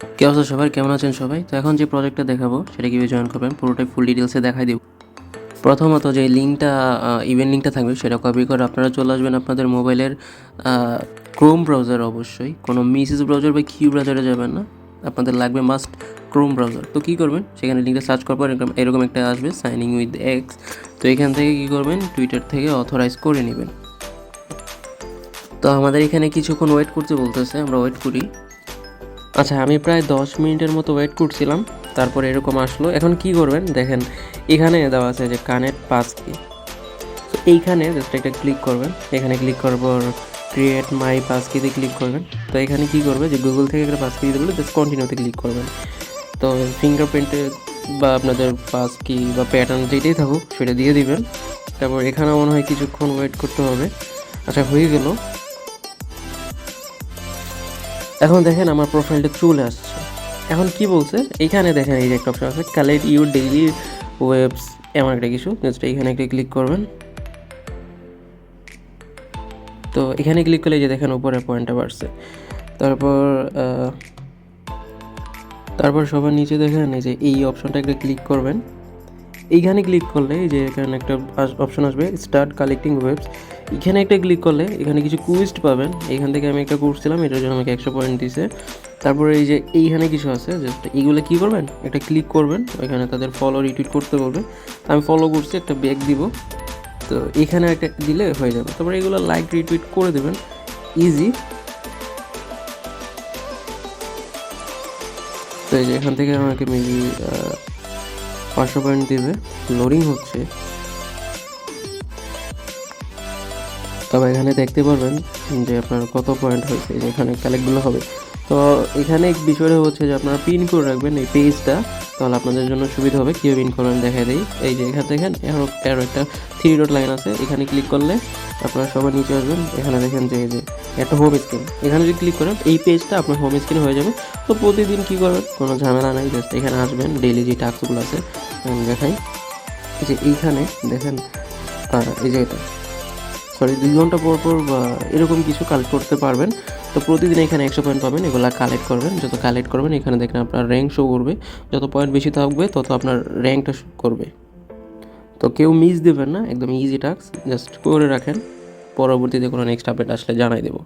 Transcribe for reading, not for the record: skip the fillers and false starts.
কি অবস্থা সবার, কেমন আছেন সবাই? তো এখন যে প্রজেক্টটা দেখাবো সেটা কীভাবে জয়েন করবেন পুরোটাই ফুল ডিটেলসে দেখাই দিব। প্রথমত যে লিঙ্কটা, ইভেন্ট লিঙ্কটা থাকবে সেটা কপি করে আপনারা চলে আসবেন আপনাদের মোবাইলের ক্রোম ব্রাউজার। অবশ্যই কোনো মিসেস ব্রাউজার বা কিউ ব্রাউজারে যাবেন না, আপনাদের লাগবে মাস্ট ক্রোম ব্রাউজার। তো কী করবেন, সেখানে লিঙ্কটা সার্চ করার পর এরকম একটা আসবে সাইনিং উইথ এক্স। তো এখান থেকে কী করবেন, টুইটার থেকে অথরাইজ করে নেবেন। তো আমাদের এখানে কিছুক্ষণ ওয়েট করতে বলতেছে, আমরা ওয়েট করি। আচ্ছা, আমি প্রায় 10 মিনিটের মতো ওয়েট করছিলাম, তারপর এরকম আসলো। এখন কি করবেন দেখেন, এখানে দেওয়া আছে যে কানেক্ট পাস কি। তো এইখানে জাস্ট একটা ক্লিক করবেন, এখানে ক্লিক করার পর ক্রিয়েট মাই পাস কিতে ক্লিক করবেন। তো এখানে কি করবে, যে গুগল থেকে একটা পাস কি দিতে বলে জাস্ট কন্টিনিউতে ক্লিক করবেন। তো ফিঙ্গারপ্রিন্টে বা আপনাদের পাস কি বা প্যাটার্ন যেটাই থাকুক সেটা দিয়ে দিবেন। তারপর এখানে মনে হয় কিছুক্ষণ ওয়েট করতে হবে। আচ্ছা, হয়ে গেল। এখন দেখেন আমার প্রোফাইলটা চলে আসছে। এখন কি বলছে, এইখানে দেখেন এই যে একটা অপশন আছে কালেক্ট ইউর ডেইলি ওয়েবস, এমন একটা কিছু। জাস্ট এইখানে একটা ক্লিক করবেন। তো এখানে ক্লিক করলে যে দেখেন উপরে পয়েন্টটা বাড়ছে। তারপর তারপর সবার নিচে দেখেন এই যে এই অপশনটা একটা ক্লিক করবেন। এইখানে ক্লিক করলে এই যে এখানে একটা অপশন আসবে স্টার্ট কালেক্টিং ওয়েবস। এখানে একটা ক্লিক করলে এখানে কিছু কুইজ পাবেন। এখান থেকে আমি একটা করছিলাম, এটার জন্য আমাকে 100 পয়েন্ট দিছে। তারপরে এই যে এইখানে কিছু আছে, জাস্ট এইগুলো কী করবেন, একটা ক্লিক করবেন, ওইখানে তাদের ফলো রিটুইট করতে বলবে। আমি ফলো করছি, একটা ব্যাক দিব। তো এখানে একটা দিলে হয়ে যাবে। তারপরে এগুলো লাইক রিটুইট করে দেবেন, ইজি। তো এই যে এখান থেকে আমাকে মেবি 500 পয়েন্ট দেবে। লোডিং হচ্ছে। তবে এখানে দেখতে পারবেন যে আপনার কত পয়েন্ট হয়েছে, যে এখানে কালেক্টগুলো হবে। তো এখানে এক বিষয়টা হচ্ছে যে আপনারা পিন করে রাখবেন এই পেজটা, তাহলে আপনাদের জন্য সুবিধা হবে। কীভাবে পিন করবেন দেখা দেয়। এই যে এখানে দেখেন এর একটা 3 ডট লাইন আছে, এখানে ক্লিক করলে আপনারা সবাই নিচে আসবেন। এখানে দেখেন যে এই যে একটা হোম স্ক্রিন, এখানে যদি ক্লিক করেন এই পেজটা আপনার হোম স্ক্রিন হয়ে যাবে। তো প্রতিদিন কী করবেন, কোনো ঝামেলা নেই, জাস্ট এখানে আসবেন, ডেইলি যে টাস্কগুলো আছে দেখাই। যে এইখানে দেখেন এই যে এটা 2 ঘন্টা পর পর বা এরকম কিছু কালেক্ট করতে পারবেন। তো প্রতিদিন এখানে 100 পয়েন্ট পাবেন, এগুলো কালেক্ট করবেন। যত কালেক্ট করবেন এখানে দেখেন আপনার র্যাঙ্ক শো করবে, যত পয়েন্ট বেশি থাকবে তত আপনার র্যাঙ্কটা শো করবে। তো কেউ মিস দেবেন না, একদম ইজি টাস্ক, জাস্ট করে রাখেন। পরবর্তীতে কোনো নেক্সট আপডেট আসলে জানাই দেবো।